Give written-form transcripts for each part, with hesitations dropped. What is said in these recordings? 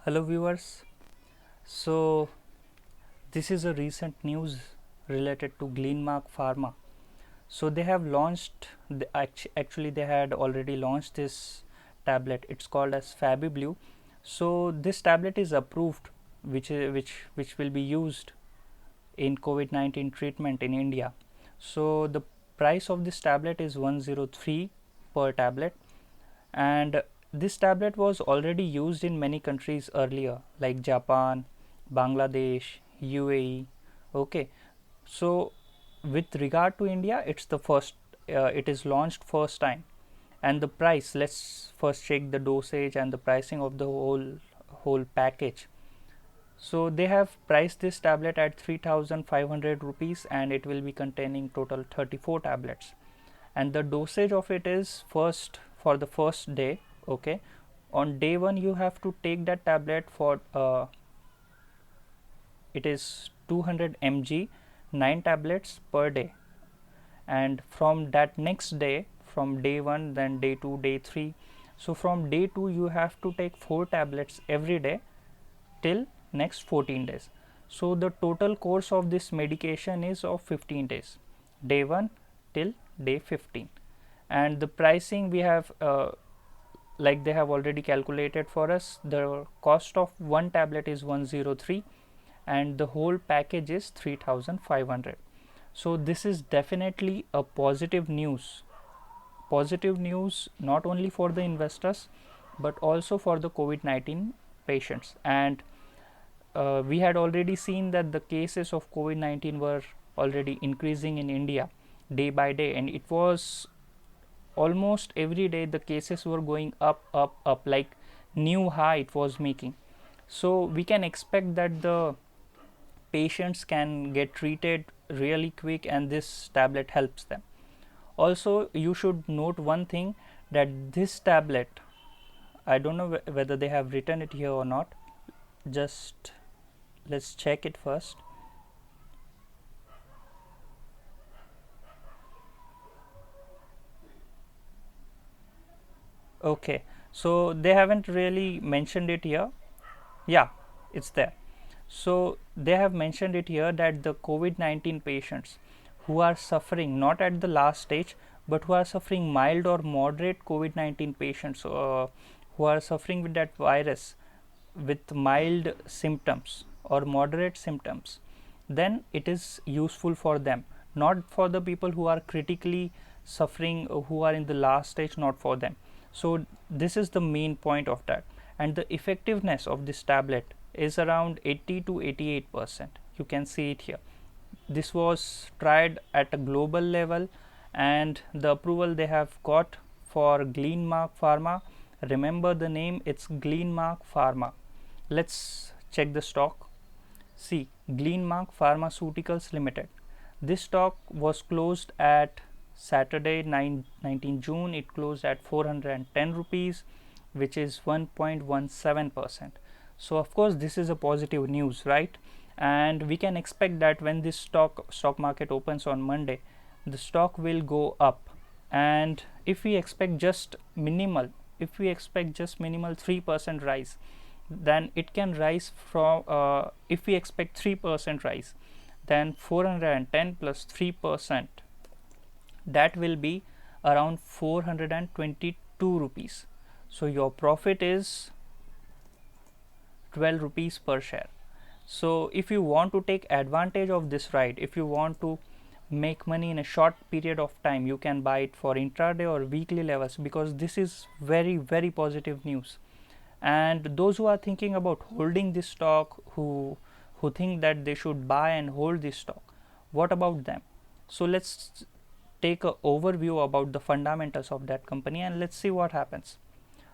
Hello viewers. So this is a recent news related to Glenmark Pharma. So they have launched actually they had already launched this tablet. It's called as FabiBlue. So this tablet is approved which will be used in COVID-19 treatment in India. So the price of this tablet is 103 per tablet, and this tablet was already used in many countries earlier like Japan, Bangladesh, UAE. Okay, so with regard to India, it's the first, it is launched first time. And the price, let's first check the dosage and the pricing of the whole package. So they have priced this tablet at 3,500 rupees, and it will be containing total 34 tablets. And the dosage of it is first for the first day. Okay, on day one you have to take that tablet for it is 200 mg, 9 tablets per day. And from that next day, from day 1, then day 2, day 3, so from day 2 you have to take 4 tablets every day till next 14 days. So the total course of this medication is of 15 days, day 1 till day 15. And the pricing we have, like they have already calculated for us, the cost of one tablet is 103 and the whole package is 3,500. So this is definitely a positive news not only for the investors but also for the COVID-19 patients. And we had already seen that the cases of COVID-19 were already increasing in India day by day, and it was almost every day the cases were going up, like new high it was making. So we can expect that the patients can get treated really quick, and this tablet helps them. Also, you should note one thing, that this tablet, I don't know whether they have written it here or not, just let's check it first. Okay, so they haven't really mentioned it here. Yeah, it's there. So they have mentioned it here that the COVID-19 patients who are suffering not at the last stage but who are suffering mild or moderate COVID-19 patients, who are suffering with that virus with mild symptoms or moderate symptoms, then it is useful for them, not for the people who are critically suffering, who are in the last stage, not for them. So this is the main point of that. And the effectiveness of this tablet is around 80 to 88%. You can see it here. This was tried at a global level, and the approval they have got for Glenmark Pharma. Remember the name, it's Glenmark Pharma. Let's check the stock. See, Glenmark Pharmaceuticals Limited. This stock was closed at Saturday 19 June. It closed at 410 rupees, which is 1.17%. So of course this is a positive news, right? And we can expect that when this stock market opens on Monday, the stock will go up. And if we expect just minimal 3% rise, then it can rise from, if we expect 3% rise, then 410 plus 3%, that will be around 422 rupees. So your profit is 12 rupees per share. So if you want to take advantage of this ride, if you want to make money in a short period of time, you can buy it for intraday or weekly levels, because this is very positive news. And those who are thinking about holding this stock, who think that they should buy and hold this stock, what about them? So let's take an overview about the fundamentals of that company and let's see what happens.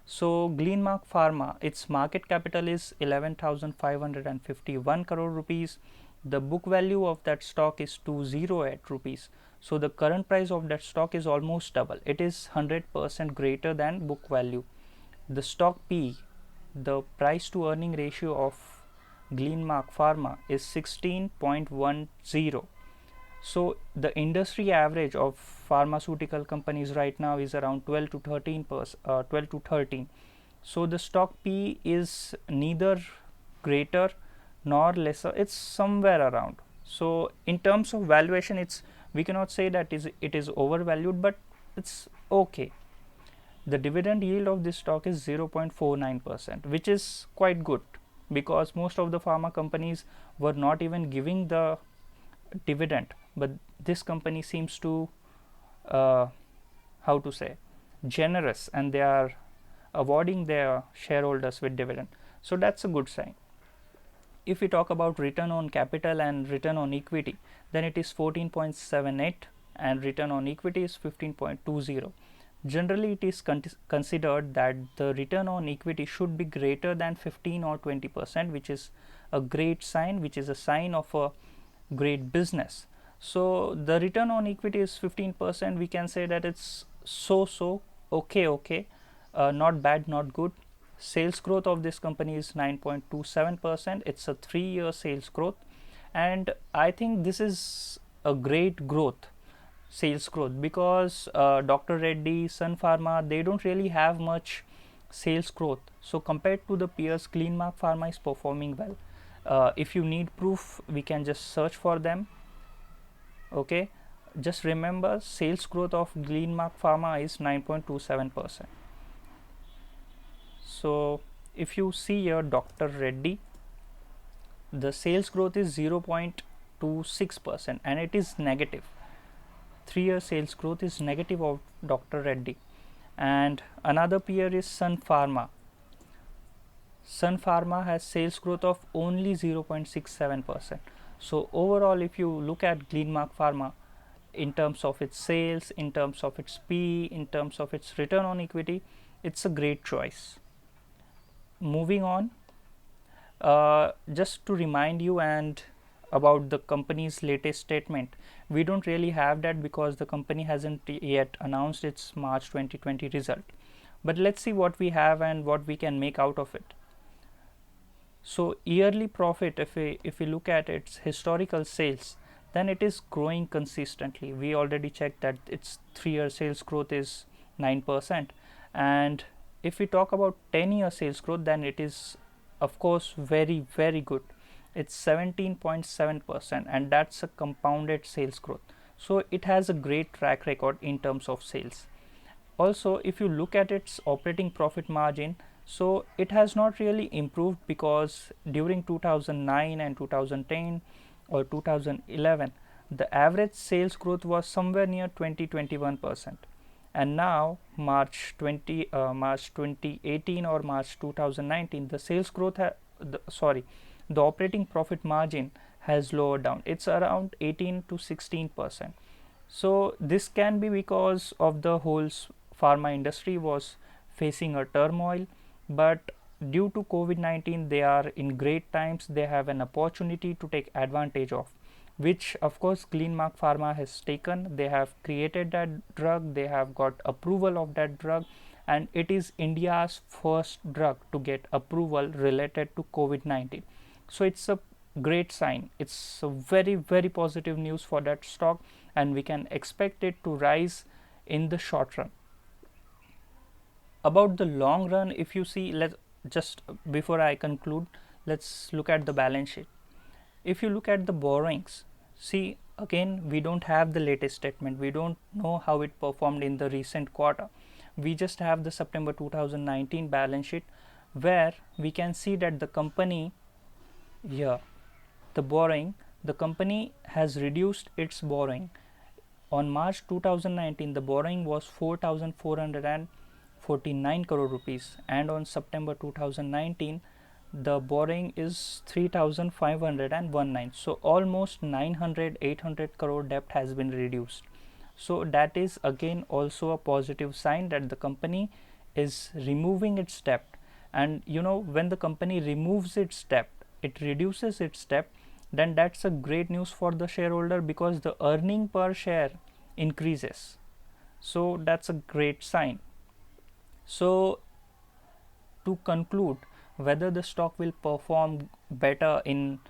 So Glenmark Pharma, its market capital is 11,551 crore rupees. The book value of that stock is 208 rupees. So the current price of that stock is almost double. It is 100% greater than book value. The stock P, the price to earning ratio of Glenmark Pharma, is 16.10. So the industry average of pharmaceutical companies right now is around 12 to 13. So the stock P is neither greater nor lesser, it's somewhere around. So in terms of valuation, it's, we cannot say that it is overvalued, but it's okay. The dividend yield of this stock is 0.49%, which is quite good, because most of the pharma companies were not even giving the dividend, but this company seems to how to say, generous, and they are awarding their shareholders with dividend. So that's a good sign. If we talk about return on capital and return on equity, then it is 14.78 and return on equity is 15.20. Generally, it is considered that the return on equity should be greater than 15 or 20%, which is a great sign, which is a sign of a great business. So the return on equity is 15%. We can say that it's so okay, not bad, not good. Sales growth of this company is 9.27%. It's a 3-year sales growth, and I think this is a great growth, sales growth, because Dr. Reddy, Sun Pharma, they don't really have much sales growth. So compared to the peers, Glenmark Pharma is performing well. If you need proof, we can just search for them. Okay, just remember, sales growth of Glenmark Pharma is 9.27%. So if you see here Dr. Reddy, the sales growth is 0.26% and it is negative. 3-year sales growth is negative of Dr. Reddy. And another peer is Sun Pharma. Sun Pharma has sales growth of only 0.67%. So overall, if you look at Glenmark Pharma, in terms of its sales, in terms of its P, in terms of its return on equity, it's a great choice. Moving on, just to remind you and about the company's latest statement, we don't really have that because the company hasn't yet announced its March 2020 result. But let's see what we have and what we can make out of it. So yearly profit, if we look at its historical sales, then it is growing consistently. We already checked that its 3-year sales growth is 9%, and if we talk about 10-year sales growth, then it is of course very good. It's 17.7%, and that's a compounded sales growth. So it has a great track record in terms of sales. Also, if you look at its operating profit margin, so it has not really improved, because during 2009 and 2010 or 2011, the average sales growth was somewhere near 20-21%, and now March 2018 or March 2019, the sales growth the operating profit margin has lowered down. It's around 18 to 16%. So this can be because of the whole pharma industry was facing a turmoil, but due to COVID-19, they are in great times. They have an opportunity to take advantage of, which of course Glenmark Pharma has taken. They have created that drug, they have got approval of that drug, and it is India's first drug to get approval related to COVID-19. So it's a great sign. It's a very positive news for that stock, and we can expect it to rise in the short run. About the long run, if you see, let's just before I conclude, let's look at the balance sheet. If you look at the borrowings, see, again, we don't have the latest statement. We don't know how it performed in the recent quarter. We just have the September 2019 balance sheet, where we can see that the company here, the company has reduced its borrowing. On March 2019, the borrowing was 4,449 crore rupees, and on September 2019, the borrowing is 3,519. So almost 900-800 crore debt has been reduced. So that is again also a positive sign that the company is removing its debt. And when the company removes its debt, it reduces its debt, then that's a great news for the shareholder, because the earning per share increases. So that's a great sign. So to conclude, whether the stock will perform better in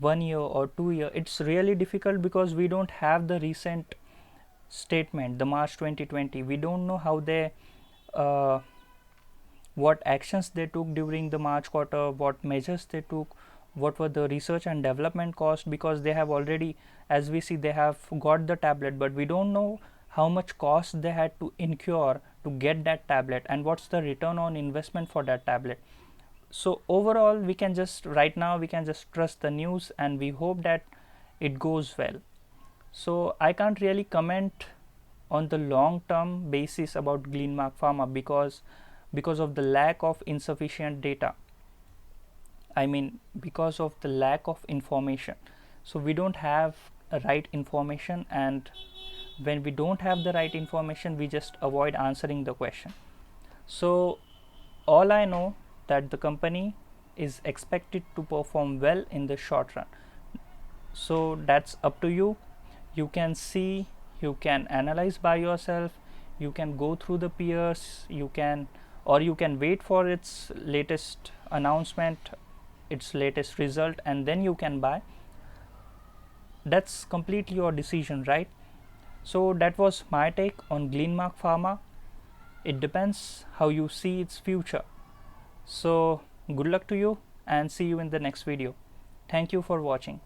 1 year or 2 year, it's really difficult, because we don't have the recent statement, the March 2020. We don't know how they what actions they took during the March quarter, what measures they took, what were the research and development cost, because they have already, as we see, they have got the tablet, but we don't know how much cost they had to incur to get that tablet and what's the return on investment for that tablet. So overall, we can just right now we can just trust the news and we hope that it goes well. So I can't really comment on the long term basis about Glenmark Pharma because of the lack of insufficient data. I mean, because of the lack of information. So we don't have a right information, and when we don't have the right information, we just avoid answering the question. So all I know that the company is expected to perform well in the short run. So that's up to you. You can see, you can analyze by yourself, you can go through the peers, you can wait for its latest announcement, its latest result, and then you can buy. That's completely your decision, right? So that was my take on Glenmark Pharma. It depends how you see its future. So good luck to you and see you in the next video. Thank you for watching.